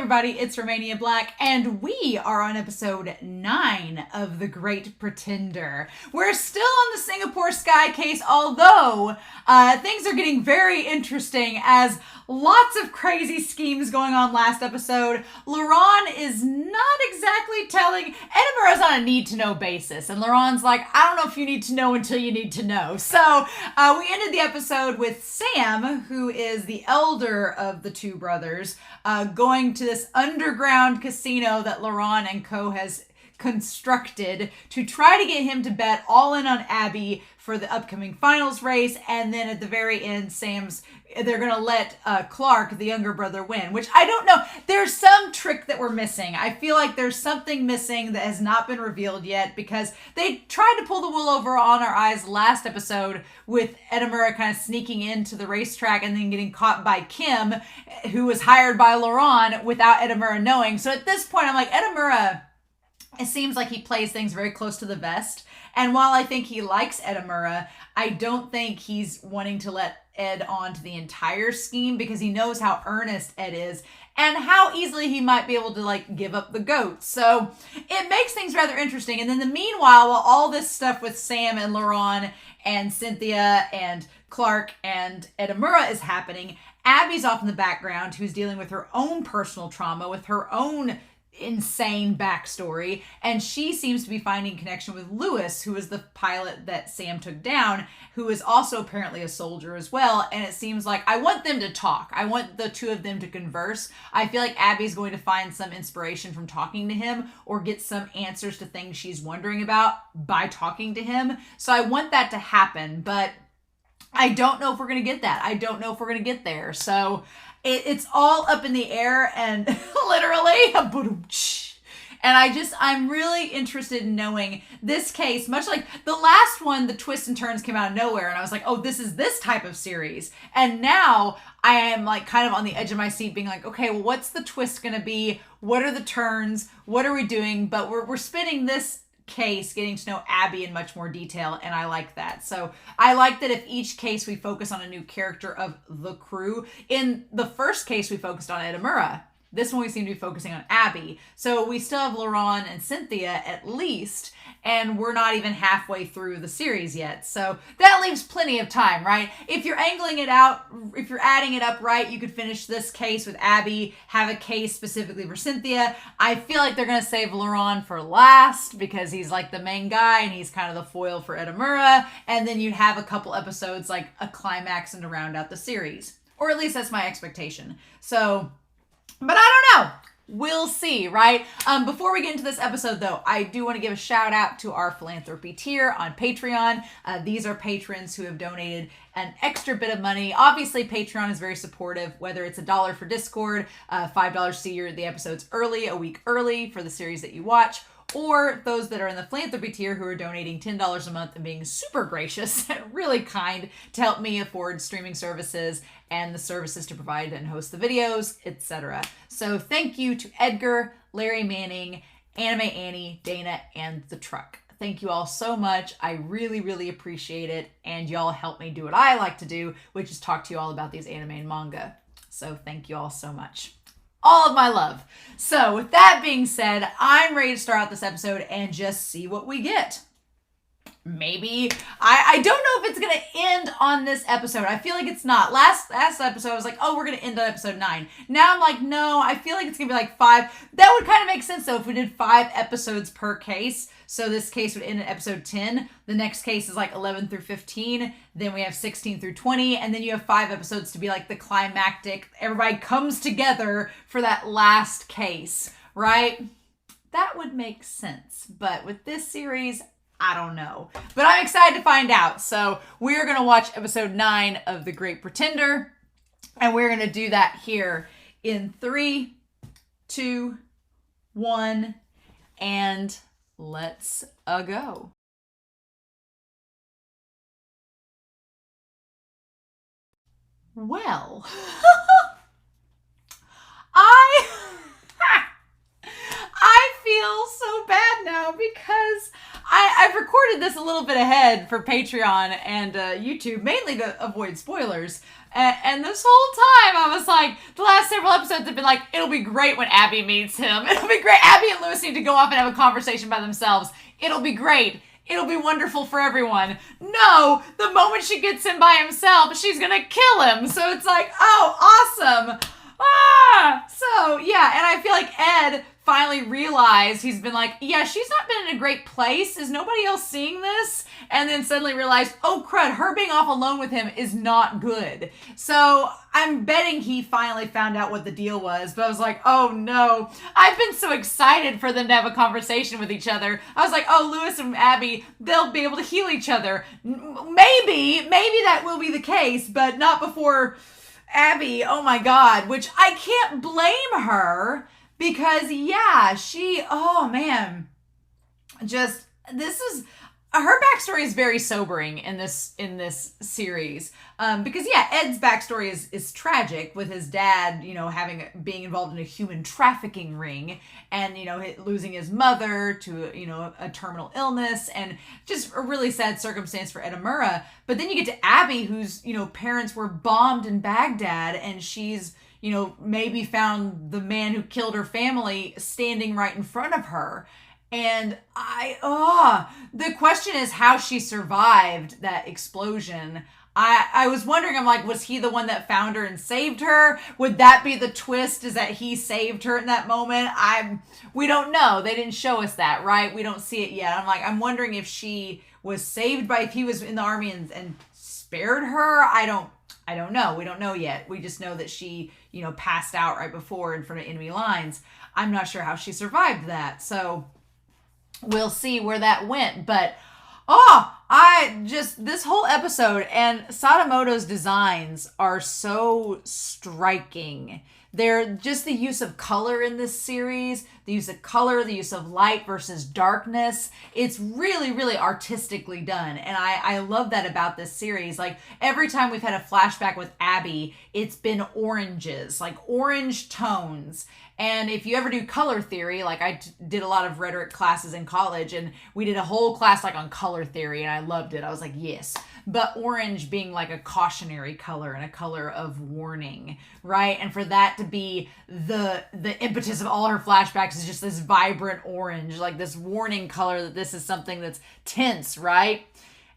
everybody, it's Romania Black, and we are on episode 9 of The Great Pretender. We're still on the Singapore Sky case, although things are getting very interesting as lots of crazy schemes going on last episode. Laurent is not exactly telling. Edinburgh's on a need-to-know basis, and Laurent's like, I don't know if you need to know until you need to know. So we ended the episode with Sam, who is the elder of the two brothers, going to this underground casino that Laurent and co has constructed to try to get him to bet all in on Abbie for the upcoming finals race. And then at the very end, they're going to let Clark, the younger brother, win, which I don't know. There's some trick that we're missing. I feel like there's something missing that has not been revealed yet, because they tried to pull the wool over on our eyes last episode with Edinburgh kind of sneaking into the racetrack and then getting caught by Kim, who was hired by Laurent without Edinburgh knowing. So at this point, I'm like, Edinburgh, it seems like he plays things very close to the vest. And while I think he likes Edinburgh, I don't think he's wanting to let Ed onto the entire scheme, because he knows how earnest Ed is and how easily he might be able to like give up the goats. So it makes things rather interesting. And then meanwhile, while all this stuff with Sam and Laurent and Cynthia and Clark and Edinburgh is happening, Abbie's off in the background, who's dealing with her own personal trauma, with her own insane backstory, and she seems to be finding connection with Lewis, who is the pilot that Sam took down, who is also apparently a soldier as well. And it seems like I want them to talk. I want the two of them to converse. I feel like Abbie's going to find some inspiration from talking to him, or get some answers to things she's wondering about by talking to him. So I want that to happen, but I don't know if we're going to get that. I don't know if we're going to get there. So it's all up in the air, and literally, and I'm really interested in knowing this case, much like the last one, the twists and turns came out of nowhere, and I was like, oh, this is this type of series. And now I am like kind of on the edge of my seat being like, okay, well, what's the twist going to be? What are the turns? What are we doing? But we're spinning this case, getting to know Abbie in much more detail, and I like that. So I like that if each case we focus on a new character of the crew. In the first case we focused on Edinburgh. This one we seem to be focusing on Abbie. So we still have Laurent and Cynthia at least, and we're not even halfway through the series yet. So that leaves plenty of time, right? If you're angling it out, if you're adding it up right, you could finish this case with Abbie, have a case specifically for Cynthia. I feel like they're going to save Laurent for last, because he's like the main guy and he's kind of the foil for Edinburgh. And then you'd have a couple episodes like a climax and to round out the series. Or at least that's my expectation. So, but I don't know. We'll see, right? Before we get into this episode, though, I do want to give a shout out to our philanthropy tier on Patreon. These are patrons who have donated an extra bit of money. Obviously, Patreon is very supportive, whether it's $1 for Discord, $5 to see the episodes early, a week early for the series that you watch, or those that are in the philanthropy tier who are donating $10 a month and being super gracious and really kind to help me afford streaming services and the services to provide and host the videos, etc. So thank you to Edgar, Larry Manning, Anime Annie, Dana, and The Truck. Thank you all so much. I really, really appreciate it. And y'all help me do what I like to do, which is talk to you all about these anime and manga. So thank you all so much. All of my love. So with that being said, I'm ready to start out this episode and just see what we get. Maybe, I don't know if it's going to end on this episode. I feel like it's not. Last episode, I was like, oh, we're going to end on episode 9. Now I'm like, no, I feel like it's going to be like 5. That would kind of make sense, though, if we did 5 episodes per case. So this case would end at episode 10. The next case is like 11 through 15. Then we have 16 through 20. And then you have 5 episodes to be like the climactic. Everybody comes together for that last case, right? That would make sense. But with this series, I don't know. But I'm excited to find out. So we're going to watch episode 9 of The Great Pretender. And we're going to do that here in 3, 2, 1, and let's go. Well, I feel so bad now because I've recorded this a little bit ahead for Patreon and YouTube, mainly to avoid spoilers. And this whole time, I was like, the last several episodes have been like, it'll be great when Abbie meets him. It'll be great. Abbie and Lewis need to go off and have a conversation by themselves. It'll be great. It'll be wonderful for everyone. No, the moment she gets him by himself, she's gonna kill him. So it's like, oh, awesome. So yeah, and I feel like Ed finally realized, he's been like, yeah, she's not been in a great place. Is nobody else seeing this? And then suddenly realized, oh crud, her being off alone with him is not good. So I'm betting he finally found out what the deal was, but I was like, oh no. I've been so excited for them to have a conversation with each other. I was like, oh, Lewis and Abbie, they'll be able to heal each other. Maybe that will be the case, but not before Abbie, oh my God, which I can't blame her because, yeah, oh man, just, her backstory is very sobering in this series. Because yeah, Ed's backstory is tragic with his dad, being involved in a human trafficking ring and, losing his mother to, a terminal illness and just a really sad circumstance for Edamura. But then you get to Abbie, whose, parents were bombed in Baghdad and she's, maybe found the man who killed her family standing right in front of her. And the question is how she survived that explosion. I was wondering, I'm like, was he the one that found her and saved her? Would that be the twist, is that he saved her in that moment? We don't know. They didn't show us that, right? We don't see it yet. I'm wondering if she was saved if he was in the army and spared her. I don't know. We don't know yet. We just know that she, passed out right before in front of enemy lines. I'm not sure how she survived that. So we'll see where that went. But, this whole episode and Sadamoto's designs are so striking. They're just the use of color in this series, the use of color, the use of light versus darkness. It's really, really artistically done. And I love that about this series. Like every time we've had a flashback with Abbie, it's been oranges, like orange tones. And if you ever do color theory, like I did a lot of rhetoric classes in college and we did a whole class like on color theory and I loved it. I was like, yes. But orange being like a cautionary color and a color of warning, right? And for that to be the impetus of all her flashbacks is just this vibrant orange, like this warning color that this is something that's tense, right?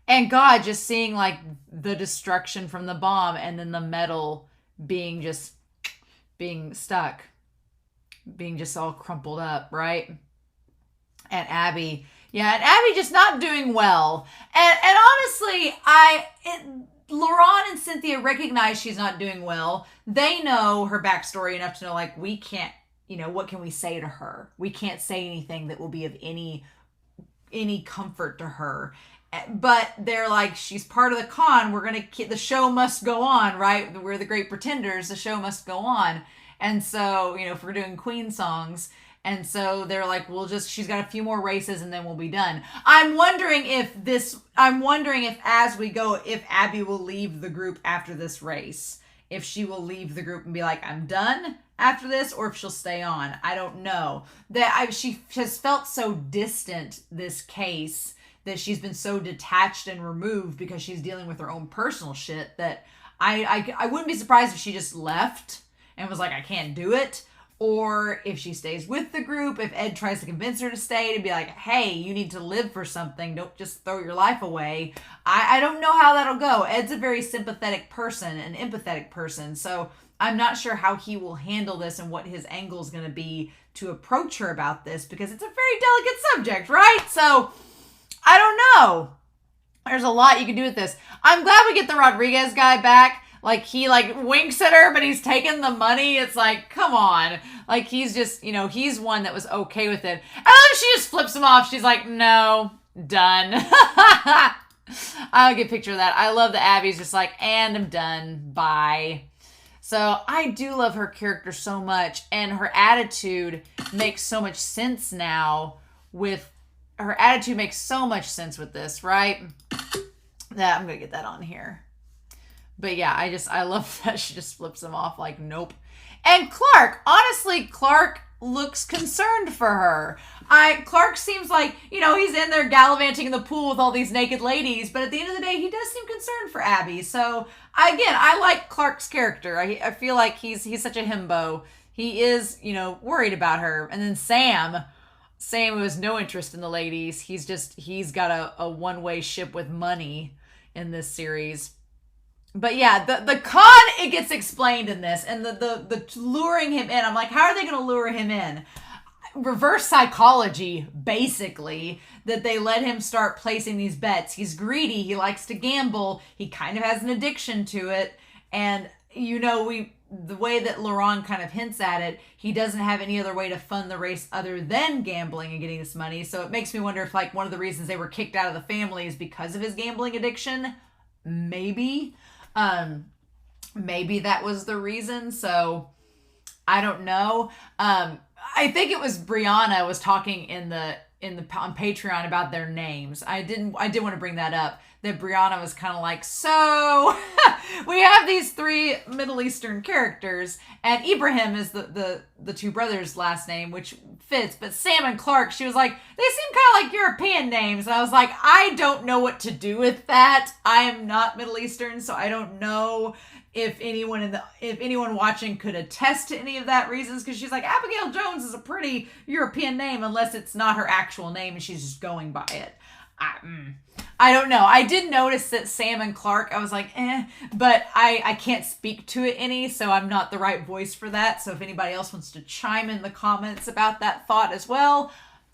And God, just seeing like the destruction from the bomb and then the metal being stuck, being just all crumpled up, right? And Abbie, just not doing well. And honestly, Laurent and Cynthia recognize she's not doing well. They know her backstory enough to know, like, we can't, what can we say to her? We can't say anything that will be of any comfort to her. But they're like, she's part of the con. The show must go on, right? We're the great pretenders. The show must go on. And so, if we're doing Queen songs, and so they're like, she's got a few more races and then we'll be done. I'm wondering if as we go, if Abbie will leave the group after this race, if she will leave the group and be like, I'm done after this, or if she'll stay on. I don't know. She has felt so distant, this case, that she's been so detached and removed because she's dealing with her own personal shit that I wouldn't be surprised if she just left and was like, I can't do it. Or if she stays with the group, if Ed tries to convince her to stay, to be like, hey, you need to live for something. Don't just throw your life away. I don't know how that'll go. Ed's a very sympathetic person, an empathetic person. So I'm not sure how he will handle this and what his angle is going to be to approach her about this, because it's a very delicate subject, right? So I don't know. There's a lot you can do with this. I'm glad we get the Rodriguez guy back. Like, he, winks at her, but he's taking the money. It's like, come on. Like, he's just, he's one that was okay with it. And then she just flips him off. She's like, no, done. I'll get a picture of that. I love that Abbie's just like, and I'm done. Bye. So, I do love her character so much. And her attitude makes so much sense now with... Her attitude makes so much sense with this, right? That I'm going to get that on here. But yeah, I love that she just flips him off like, nope. And Clark, honestly, Clark looks concerned for her. Clark seems like, he's in there gallivanting in the pool with all these naked ladies, but at the end of the day, he does seem concerned for Abbie. So, I like Clark's character. I feel like he's such a himbo. He is, worried about her. And then Sam who has no interest in the ladies, he's got a one-way ship with money in this series. But yeah, the con, it gets explained in this, and the luring him in. I'm like, how are they going to lure him in? Reverse psychology, basically, that they let him start placing these bets. He's greedy. He likes to gamble. He kind of has an addiction to it. And, the way that Laurent kind of hints at it, he doesn't have any other way to fund the race other than gambling and getting this money. So it makes me wonder if, like, one of the reasons they were kicked out of the family is because of his gambling addiction. Maybe. Maybe that was the reason. So I don't know. I think it was Brianna was talking on Patreon about their names. I did want to bring that up. That Brianna was kind of like, so we have these 3 Middle Eastern characters, and Ibrahim is the two brothers' last name, which fits. But Sam and Clark, she was like, they seem kind of like European names. And I was like, I don't know what to do with that. I am not Middle Eastern, so I don't know if anyone watching could attest to any of that reasons, because she's like, Abigail Jones is a pretty European name unless it's not her actual name and she's just going by it. I don't know. I did notice that Sam and Clark, I was like, but I can't speak to it any, so I'm not the right voice for that. So if anybody else wants to chime in the comments about that thought as well,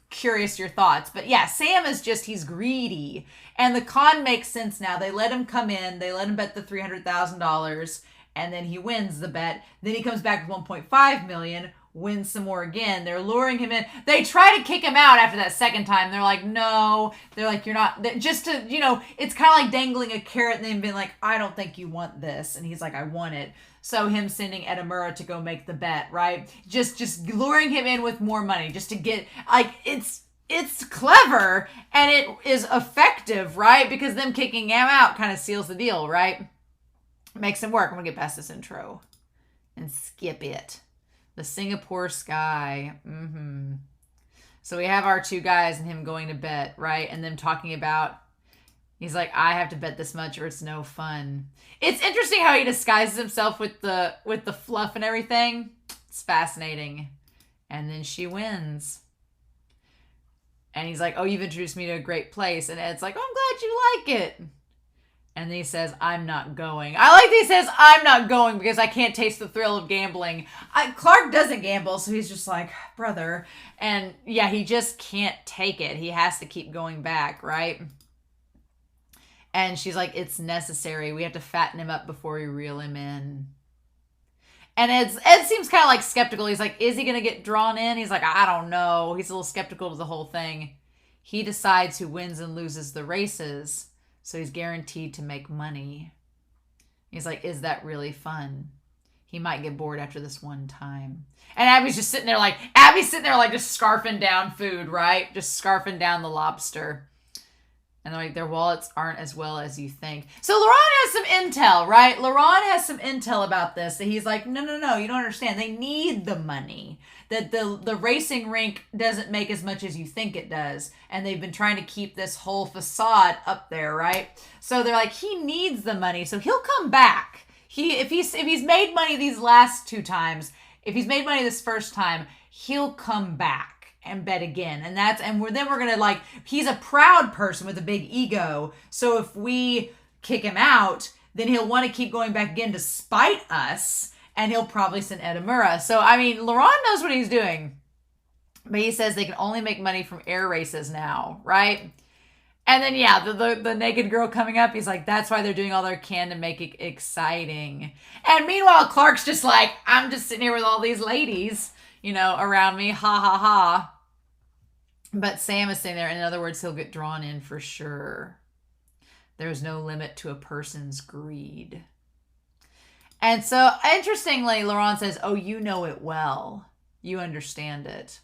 curious your thoughts. But yeah, Sam is he's greedy. And the con makes sense now. They let him come in, they let him bet the $300,000, and then he wins the bet. Then he comes back with $1.5 million, wins some more again. They're luring him in. They try to kick him out after that second time. They're like, no. They're like, you're not. Just to, it's kind of like dangling a carrot and then being like, I don't think you want this. And he's like, I want it. So him sending Edamura to go make the bet, right? Just luring him in with more money just to get, like, it's clever and it is effective, right? Because them kicking him out kind of seals the deal, right? Makes him work. I'm going to get past this intro and skip it. The Singapore Sky. So we have our 2 guys and him going to bet, right? And them talking about, he's like, I have to bet this much or it's no fun. It's interesting how he disguises himself with the fluff and everything. It's fascinating. And then she wins. And he's like, oh, you've introduced me to a great place. And Ed's like, oh, I'm glad you like it. And then he says, I'm not going. I like that he says, I'm not going because I can't taste the thrill of gambling. Clark doesn't gamble, so he's just like, brother. And yeah, he just can't take it. He has to keep going back, right? And she's like, it's necessary. We have to fatten him up before we reel him in. And Ed seems kind of like skeptical. He's like, is he going to get drawn in? He's like, I don't know. He's a little skeptical to the whole thing. He decides who wins and loses the races. So he's guaranteed to make money. He's like, is that really fun? He might get bored after this one time. And Abbie's sitting there like just scarfing down food, right? Just scarfing down the lobster. And they're like, their wallets aren't as well as you think. So Laurent has some intel, right? Laurent has some intel about this. That he's like, no, you don't understand. They need the money. That the racing rink doesn't make as much as you think it does. And they've been trying to keep this whole facade up there, right? So they're like, he needs the money. So he'll come back. If he's made money these last 2 times, if he's made money this first time, he'll come back and bet again. And we're gonna, like, he's a proud person with a big ego. So if we kick him out, then he'll want to keep going back again to spite us, and he'll probably send Edamura. So, I mean, Laurent knows what he's doing. But he says they can only make money from air races now, right? And then, yeah, the naked girl coming up, he's like, that's why they're doing all they can to make it exciting. And meanwhile, Clark's just like, I'm just sitting here with all these ladies, around me, ha, ha, ha. But Sam is sitting there. In other words, he'll get drawn in for sure. There's no limit to a person's greed. And so, interestingly, Laurent says, oh, you know it well. You understand it.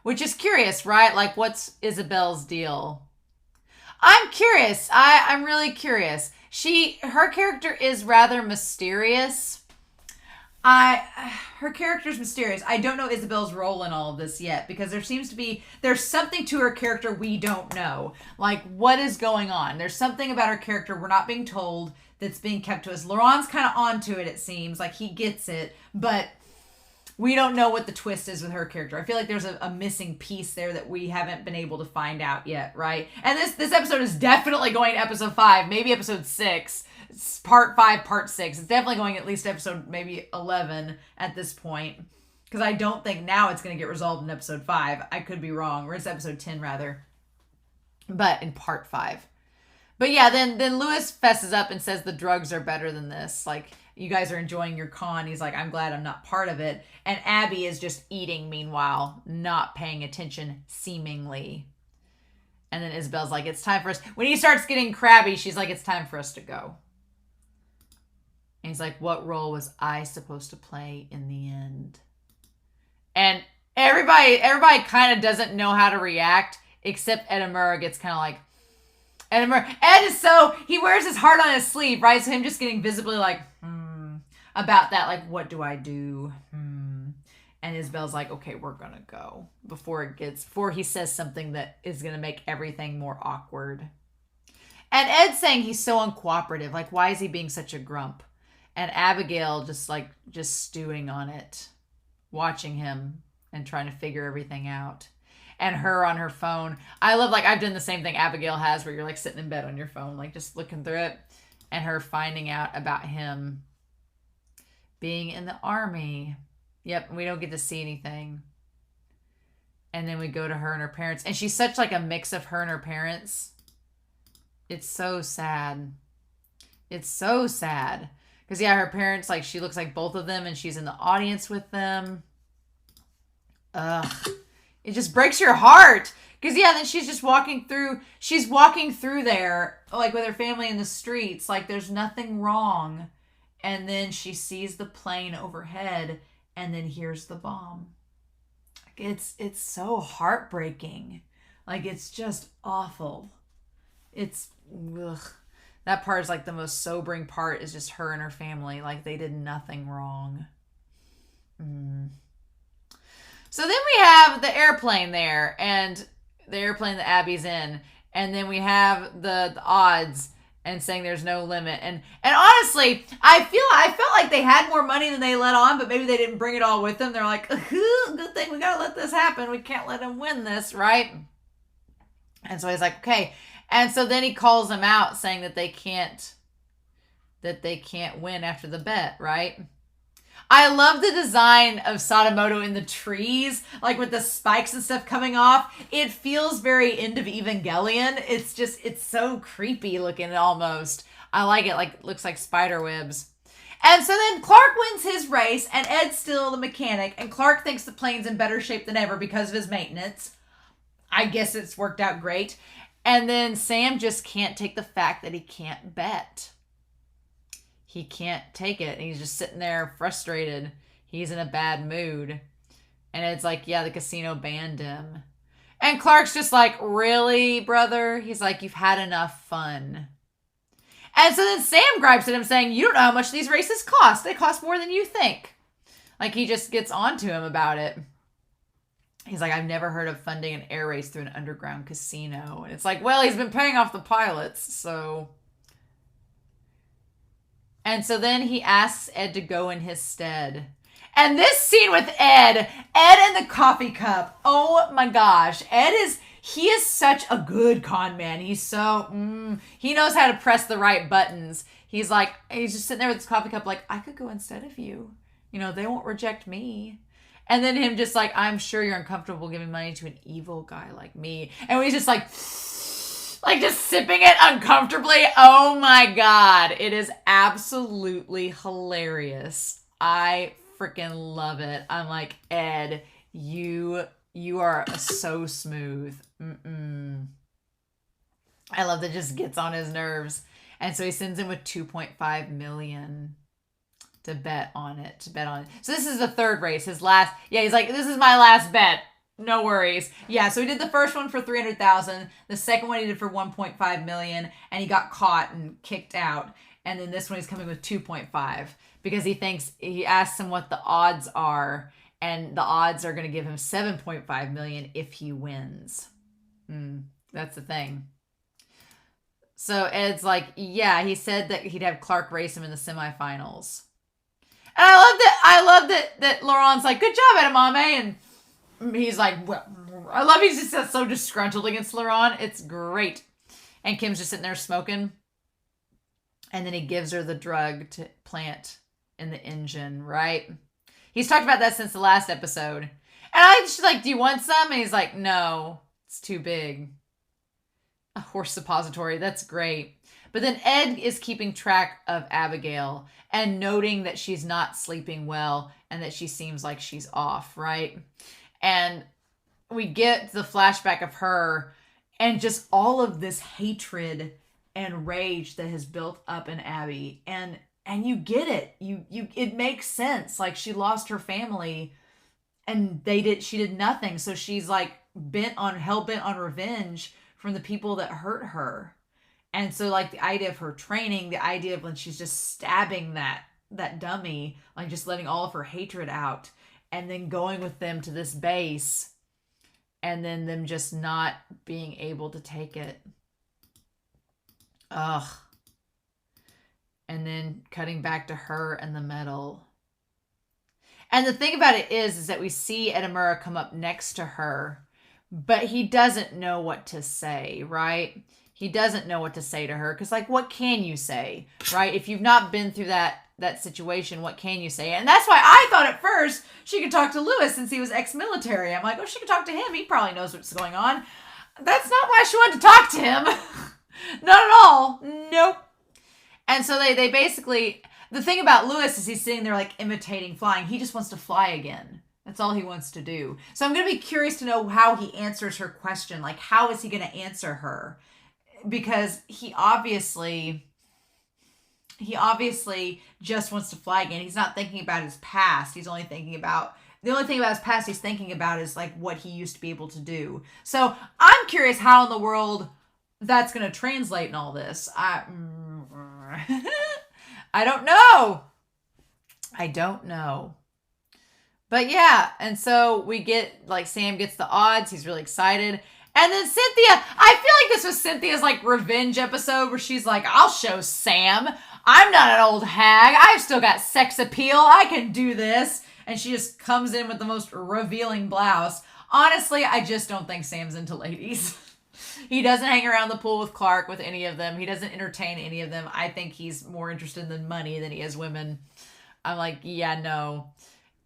Which is curious, right? Like, what's Isabel's deal? I'm curious. I'm really curious. Her character is rather mysterious. Her character's mysterious. I don't know Isabel's role in all of this yet because there's something to her character we don't know. Like, what is going on? There's something about her character we're not being told that's being kept to us. Laurent's kind of onto it this like he gets it, but we don't know what the twist is with her character. I feel like there's a missing piece there that we haven't been able to find out yet, right? And this episode is definitely going to episode 5, maybe episode 6. It's part 5, part 6. It's definitely going at least episode maybe 11 at this point. Because I don't think now it's going to get resolved in episode 5. I could be wrong. Or it's episode 10 rather. But in part 5. But yeah, then Lewis fesses up and says the drugs are better than this. Like, you guys are enjoying your con. He's like, I'm glad I'm not part of it. And Abbie is just eating meanwhile, not paying attention, seemingly. And then Isabel's like, it's time for us. When he starts getting crabby, she's like, it's time for us to go. And he's like, what role was I supposed to play in the end? And everybody kind of doesn't know how to react, except Edamura gets kind of like, Ed is he wears his heart on his sleeve, right? So him just getting visibly like, about that, like, what do I do? And Isabel's like, okay, we're gonna go before he says something that is gonna make everything more awkward. And Ed's saying he's so uncooperative. Like, why is he being such a grump? And Abigail just stewing on it, watching him and trying to figure everything out. And her on her phone. I love, like, I've done the same thing Abigail has where you're like sitting in bed on your phone, like just looking through it. And her finding out about him being in the army. Yep, we don't get to see anything. And then we go to her and her parents. And she's such like a mix of her and her parents. It's so sad. It's so sad. Because, yeah, her parents, like, she looks like both of them and she's in the audience with them. Ugh. It just breaks your heart. Because, yeah, then she's walking through there, like, with her family in the streets. Like, there's nothing wrong. And then she sees the plane overhead and then hears the bomb. It's so heartbreaking. Like, it's just awful. It's, ugh. That part is like the most sobering part, is just her and her family. Like, they did nothing wrong. So then we have the airplane there, and the airplane that Abbie's in. And then we have the odds and saying there's no limit. And honestly, I felt like they had more money than they let on, but maybe they didn't bring it all with them. They're like, good thing we gotta let this happen. We can't let him win this, right? And so he's like, okay. And so then he calls them out saying that they can't win after the bet, right? I love the design of Sabotage in the trees, like with the spikes and stuff coming off. It feels very end of Evangelion. It's so creepy looking almost. I like it, like, looks like spider webs. And so then Clark wins his race and Ed's still the mechanic, and Clark thinks the plane's in better shape than ever because of his maintenance. I guess it's worked out great. And then Sam just can't take the fact that he can't bet. He can't take it. He's just sitting there frustrated. He's in a bad mood. And it's like, yeah, the casino banned him. And Clark's just like, really, brother? He's like, you've had enough fun. And so then Sam gripes at him saying, you don't know how much these races cost. They cost more than you think. Like, he just gets onto him about it. He's like, I've never heard of funding an air race through an underground casino. And it's like, well, he's been paying off the pilots, so. And so then he asks Ed to go in his stead. And this scene with Ed and the coffee cup. Oh my gosh. He is such a good con man. He's so, he knows how to press the right buttons. He's just sitting there with his coffee cup like, I could go instead of you. You know, they won't reject me. And then him just like, I'm sure you're uncomfortable giving money to an evil guy like me. And he's just like just sipping it uncomfortably. Oh my God. It is absolutely hilarious. I freaking love it. I'm like, Ed, you are so smooth. I love that it just gets on his nerves. And so he sends him with 2.5 million. To bet on it. So this is the third race. His last. Yeah, he's like, this is my last bet. No worries. Yeah, so he did the first one for 300,000. The second one he did for 1.5 million. And he got caught and kicked out. And then this one he's coming with 2.5. because he asks him what the odds are, and the odds are going to give him 7.5 million if he wins. That's the thing. So Ed's like, yeah, he said that he'd have Clark race him in the semifinals. And I love that Laurent's like, good job, edamame. And he's like, well, I love he's just so disgruntled against Laurent. It's great. And Kim's just sitting there smoking. And then he gives her the drug to plant in the engine, right? He's talked about that since the last episode. And she's like, do you want some? And he's like, no, it's too big. A horse suppository, that's great. But then Ed is keeping track of Abigail and noting that she's not sleeping well and that she seems like she's off, right? And we get the flashback of her and just all of this hatred and rage that has built up in Abbie. And you get it. It makes sense. Like, she lost her family and she did nothing. So she's like hell-bent on revenge from the people that hurt her. And so, like, the idea of her training, the idea of when she's just stabbing that dummy, like just letting all of her hatred out and then going with them to this base and then them just not being able to take it. Ugh. And then cutting back to her and the medal. And the thing about it is that we see Edamura come up next to her, but he doesn't know what to say, right? He doesn't know what to say to her because, like, what can you say, right? If you've not been through that situation, what can you say? And that's why I thought at first she could talk to Lewis since he was ex-military. I'm like, oh, she could talk to him. He probably knows what's going on. That's not why she wanted to talk to him. Not at all. Nope. And so they basically, the thing about Lewis is he's sitting there like imitating flying. He just wants to fly again. That's all he wants to do. So I'm going to be curious to know how he answers her question. Like, how is he going to answer her? Because he obviously just wants to fly again. He's not thinking about his past. He's only thinking about, the only thing about his past he's thinking about is like what he used to be able to do. So I'm curious how in the world that's going to translate in all this. I don't know. I don't know. But yeah, and so we get, like, Sam gets the odds. He's really excited. And then Cynthia, I feel like this was Cynthia's, like, revenge episode where she's like, I'll show Sam. I'm not an old hag. I've still got sex appeal. I can do this. And she just comes in with the most revealing blouse. Honestly, I just don't think Sam's into ladies. He doesn't hang around the pool with Clark with any of them. He doesn't entertain any of them. I think he's more interested in money than he is women. I'm like, yeah, no.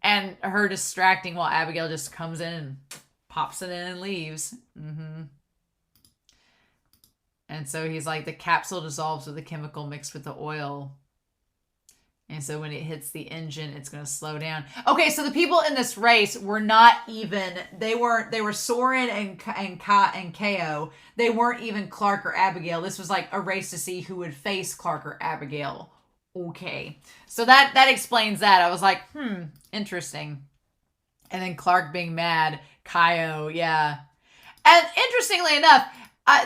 And her distracting while Abigail just comes in and pops it in and leaves. And so he's like, the capsule dissolves with the chemical mixed with the oil. And so when it hits the engine, it's going to slow down. Okay, so the people in this race were not even, they were Soren and KO. They weren't even Clark or Abigail. This was like a race to see who would face Clark or Abigail. Okay. So that explains that. I was like, interesting. And then Clark being mad, Kaio, yeah. And interestingly enough,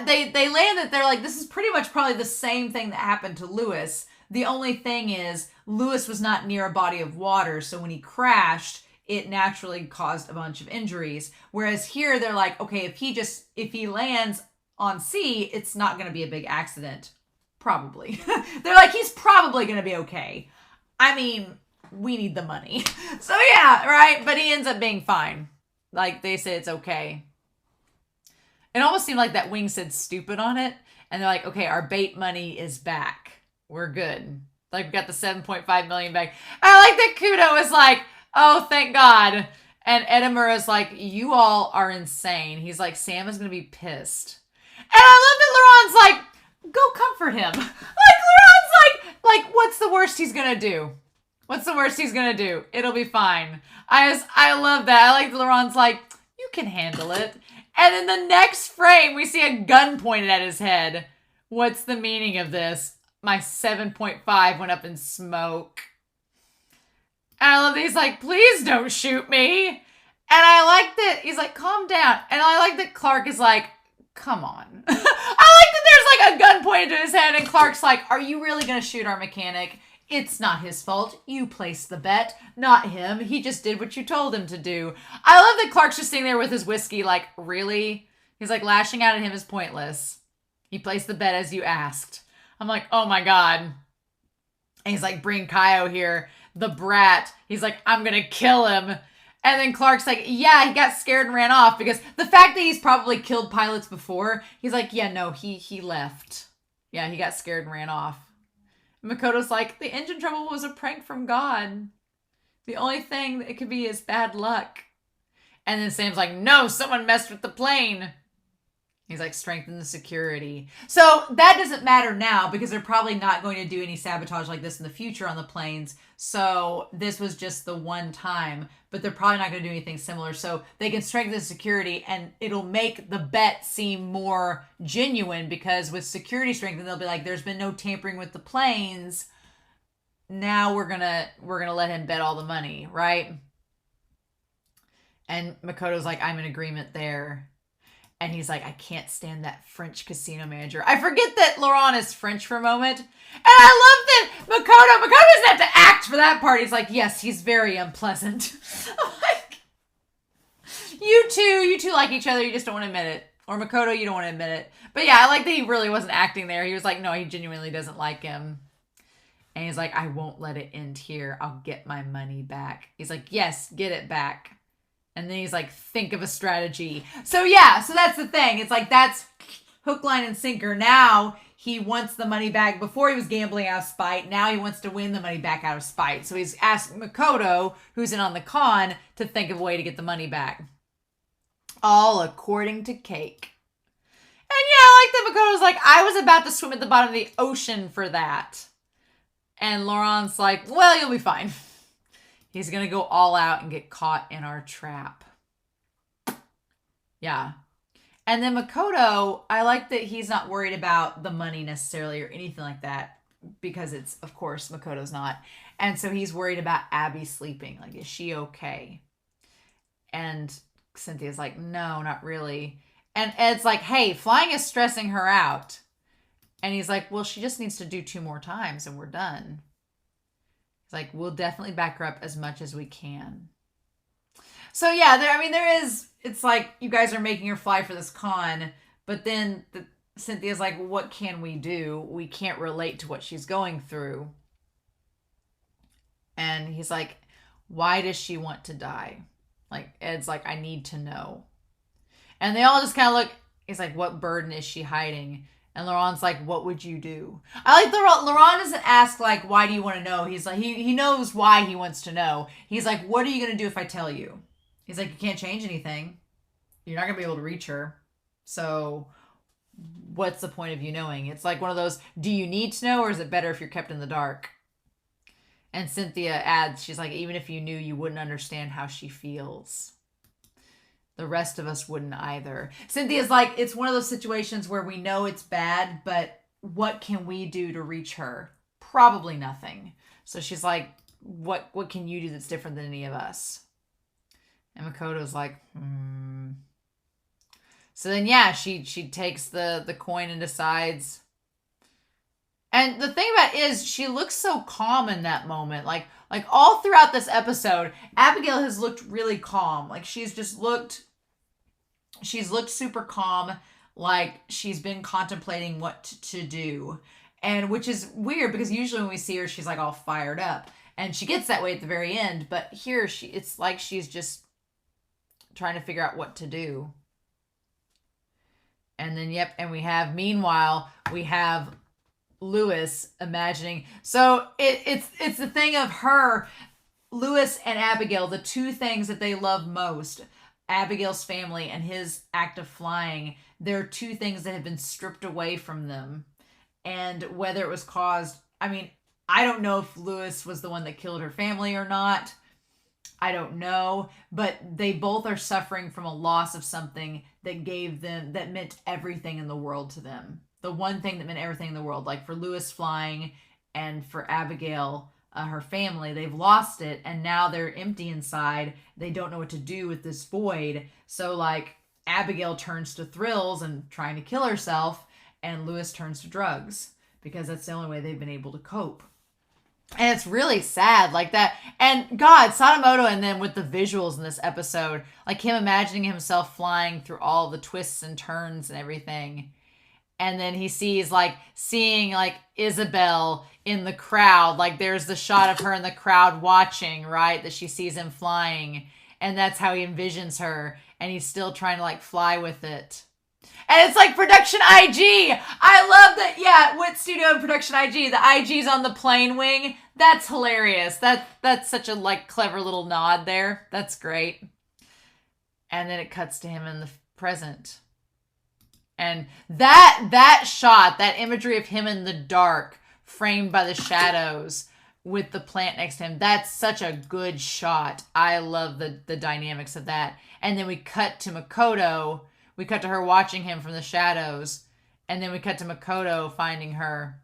they landed, they're like, this is pretty much probably the same thing that happened to Lewis. The only thing is, Lewis was not near a body of water, so when he crashed, it naturally caused a bunch of injuries. Whereas here, they're like, okay, if he lands on sea, it's not going to be a big accident. Probably. They're like, he's probably going to be okay. I mean, we need the money. So yeah, right? But he ends up being fine. Like, they say it's okay. It almost seemed like that wing said stupid on it. And they're like, okay, our bait money is back. We're good. Like, we got the 7.5 million back. I like that Kudo is like, oh, thank God. And Edamura's like, you all are insane. He's like, Sam is going to be pissed. And I love that Laurent's like, go comfort him. Like, Laurent's like, what's the worst he's going to do? What's the worst he's going to do? It'll be fine. I love that. I like that Laurent's like, you can handle it. And in the next frame, we see a gun pointed at his head. What's the meaning of this? My 7.5 went up in smoke. And I love that he's like, please don't shoot me. And I like that he's like, calm down. And I like that Clark is like, come on. I like that there's like a gun pointed to his head and Clark's like, are you really going to shoot our mechanic? It's not his fault. You placed the bet, not him. He just did what you told him to do. I love that Clark's just sitting there with his whiskey, like, really? He's like, lashing out at him is pointless. He placed the bet as you asked. I'm like, oh my God. And he's like, bring Kaio here, the brat. He's like, I'm gonna kill him. And then Clark's like, yeah, he got scared and ran off, because the fact that he's probably killed pilots before, he's like, yeah, no, he left. Yeah, he got scared and ran off. Makoto's like, the engine trouble was a prank from God. The only thing that it could be is bad luck. And then Sam's like, no, someone messed with the plane. He's like, strengthen the security. So that doesn't matter now, because they're probably not going to do any sabotage like this in the future on the planes. So this was just the one time, but they're probably not going to do anything similar. So they can strengthen the security, and it'll make the bet seem more genuine, because with security strengthened, they'll be like, there's been no tampering with the planes. Now we're gonna let him bet all the money, right? And Makoto's like, I'm in agreement there. And he's like, I can't stand that French casino manager. I forget that Laurent is French for a moment. And I love that Makoto doesn't have to act for that part. He's like, yes, he's very unpleasant. Like, you two like each other. You just don't want to admit it. Or Makoto, you don't want to admit it. But yeah, I like that he really wasn't acting there. He was like, no, he genuinely doesn't like him. And he's like, I won't let it end here. I'll get my money back. He's like, yes, get it back. And then he's like, think of a strategy. So yeah, so that's the thing. It's like, that's hook, line, and sinker. Now he wants the money back. Before he was gambling out of spite. Now he wants to win the money back out of spite. So he's asked Makoto, who's in on the con, to think of a way to get the money back. All according to Cake. And yeah, I like that Makoto's like, I was about to swim at the bottom of the ocean for that. And Laurent's like, well, you'll be fine. He's going to go all out and get caught in our trap. Yeah. And then Makoto, I like that he's not worried about the money necessarily or anything like that, because it's, of course, Makoto's not. And so he's worried about Abbie sleeping. Like, is she okay? And Cynthia's like, no, not really. And Ed's like, hey, flying is stressing her out. And he's like, well, she just needs to do 2 more times and we're done. He's like, we'll definitely back her up as much as we can. So yeah, there is, it's like, you guys are making her fly for this con, but then Cynthia's like, what can we do? We can't relate to what she's going through. And he's like, why does she want to die? Like, Ed's like, I need to know. And they all just kind of look, he's like, what burden is she hiding? And Laurent's like, what would you do? I like Laurent doesn't ask, like, why do you want to know? He's like, he knows why he wants to know. He's like, what are you going to do if I tell you? He's like, you can't change anything. You're not going to be able to reach her. So what's the point of you knowing? It's like one of those, do you need to know, or is it better if you're kept in the dark? And Cynthia adds, she's like, even if you knew, you wouldn't understand how she feels. The rest of us wouldn't either. Cynthia's like, it's one of those situations where we know it's bad, but what can we do to reach her? Probably nothing. So she's like, what can you do that's different than any of us? And Makoto's like, So then, yeah, she takes the coin and decides. And the thing about it is, she looks so calm in that moment. Like all throughout this episode, Abigail has looked really calm. Like she's looked super calm, like she's been contemplating what to do. And which is weird, because usually when we see her, she's like all fired up. And she gets that way at the very end. But here, it's like she's just trying to figure out what to do. And then, yep, and meanwhile, we have Lewis imagining. So it's the thing of her, Lewis and Abigail, the 2 things that they love most, Abigail's family and his act of flying, they're 2 things that have been stripped away from them. And whether it was caused, I don't know if Lewis was the one that killed her family or not. I don't know, but they both are suffering from a loss of something that meant everything in the world to them. The one thing that meant everything in the world, like for Lewis flying and for Abigail, her family, they've lost it, and now they're empty inside. They don't know what to do with this void. So like Abigail turns to thrills and trying to kill herself, and Lewis turns to drugs, because that's the only way they've been able to cope. And it's really sad, like that. And God, Sadamoto, and then with the visuals in this episode, like him imagining himself flying through all the twists and turns and everything. And then he sees, like, seeing, like, Isabel in the crowd. Like, there's the shot of her in the crowd watching, right? That she sees him flying. And that's how he envisions her. And he's still trying to, like, fly with it. And it's like Production IG. I love that. Yeah, what studio and Production IG? The IG's on the plane wing. That's hilarious. That's such a like clever little nod there. That's great. And then it cuts to him in the present. And that shot, that imagery of him in the dark, framed by the shadows with the plant next to him, that's such a good shot. I love the dynamics of that. And then we cut to Makoto. We cut to her watching him from the shadows. And then we cut to Makoto finding her.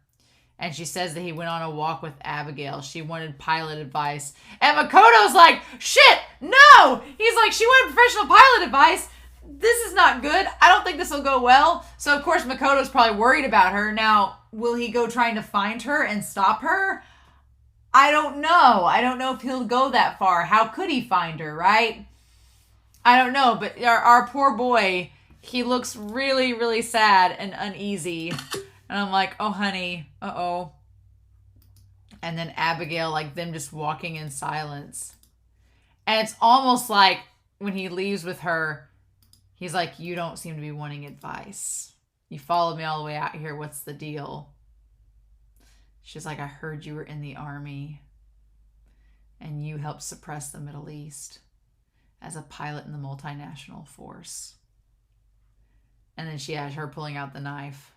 And she says that he went on a walk with Abigail. She wanted pilot advice. And Makoto's like, shit, no! He's like, she wanted professional pilot advice. This is not good. I don't think this will go well. So, of course, Makoto's probably worried about her. Now, will he go trying to find her and stop her? I don't know. I don't know if he'll go that far. How could he find her, right? I don't know. But our poor boy, he looks really, really sad and uneasy. And I'm like, oh, honey, uh-oh. And then Abigail, like them just walking in silence. And it's almost like when he leaves with her, he's like, you don't seem to be wanting advice. You followed me all the way out here. What's the deal? She's like, I heard you were in the army and you helped suppress the Middle East as a pilot in the multinational force. And then she has her pulling out the knife.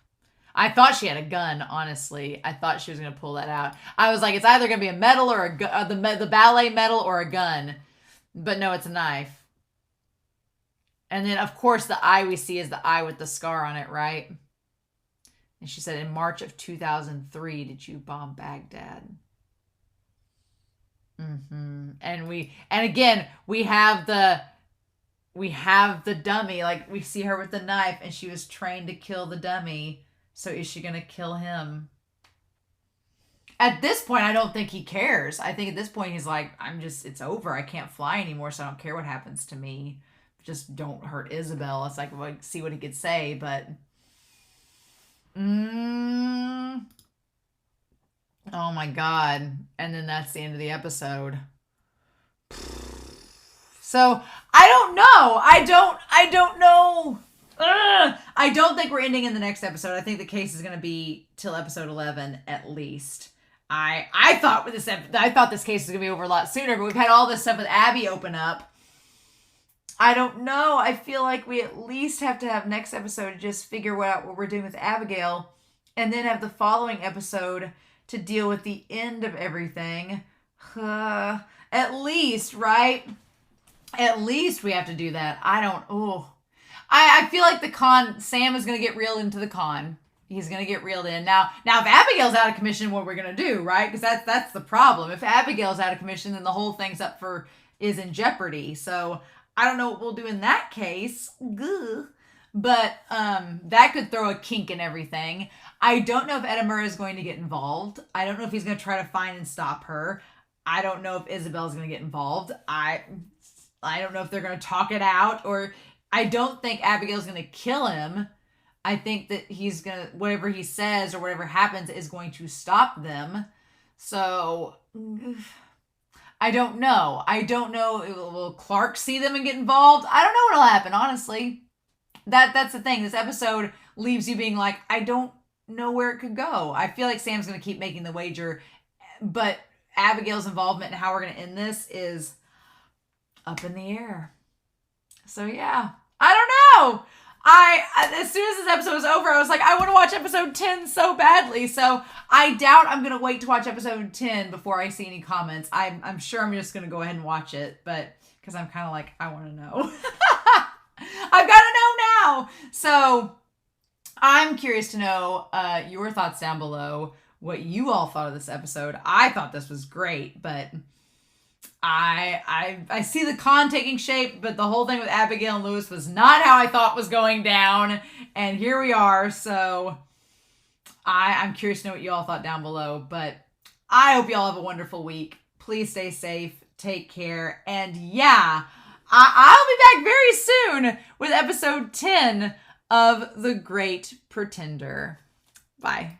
I thought she had a gun, honestly. I thought she was going to pull that out. I was like, it's either going to be a medal or the ballet medal or a gun. But no, it's a knife. And then, of course, the eye we see is the eye with the scar on it, right? And she said, in March of 2003, did you bomb Baghdad? And again, we have the dummy. Like, we see her with the knife, and she was trained to kill the dummy. So is she going to kill him? At this point, I don't think he cares. I think at this point, he's like, it's over. I can't fly anymore, so I don't care what happens to me. Just don't hurt Isabel. It's like, well, see what he could say, but... Oh my God. And then that's the end of the episode. So, I don't know. I don't know. I don't think we're ending in the next episode. I think the case is going to be till episode 11 at least. I thought this case was going to be over a lot sooner, but we've had all this stuff with Abbie open up. I don't know. I feel like we at least have to have next episode to just figure out what we're doing with Abigail, and then have the following episode to deal with the end of everything. At least, right? At least we have to do that. I feel like Sam is going to get reeled into the con. He's going to get reeled in. Now, if Abigail's out of commission, what we're going to do, right? Because that's the problem. If Abigail's out of commission, then the whole thing's is in jeopardy. So I don't know what we'll do in that case. But that could throw a kink in everything. I don't know if Edamura is going to get involved. I don't know if he's going to try to find and stop her. I don't know if Isabel's going to get involved. I don't know if they're going to talk it out, or I don't think Abigail's going to kill him. I think that he's going to, whatever he says or whatever happens is going to stop them. So, I don't know. Will Clark see them and get involved? I don't know what'll happen, honestly. That's the thing. This episode leaves you being like, I don't know where it could go. I feel like Sam's going to keep making the wager, but Abigail's involvement and how we're going to end this is up in the air. So yeah, I don't know. As soon as this episode was over, I was like, I want to watch episode 10 so badly. So I doubt I'm going to wait to watch episode 10 before I see any comments. I'm sure I'm just going to go ahead and watch it, but because I'm kind of like, I want to know. I've got to know now. So I'm curious to know your thoughts down below, what you all thought of this episode. I thought this was great, but I see the con taking shape, but the whole thing with Abigail and Lewis was not how I thought was going down, and here we are. So I'm curious to know what you all thought down below, but I hope y'all have a wonderful week. Please stay safe. Take care. And yeah, I'll be back very soon with episode 10 of The Great Pretender. Bye.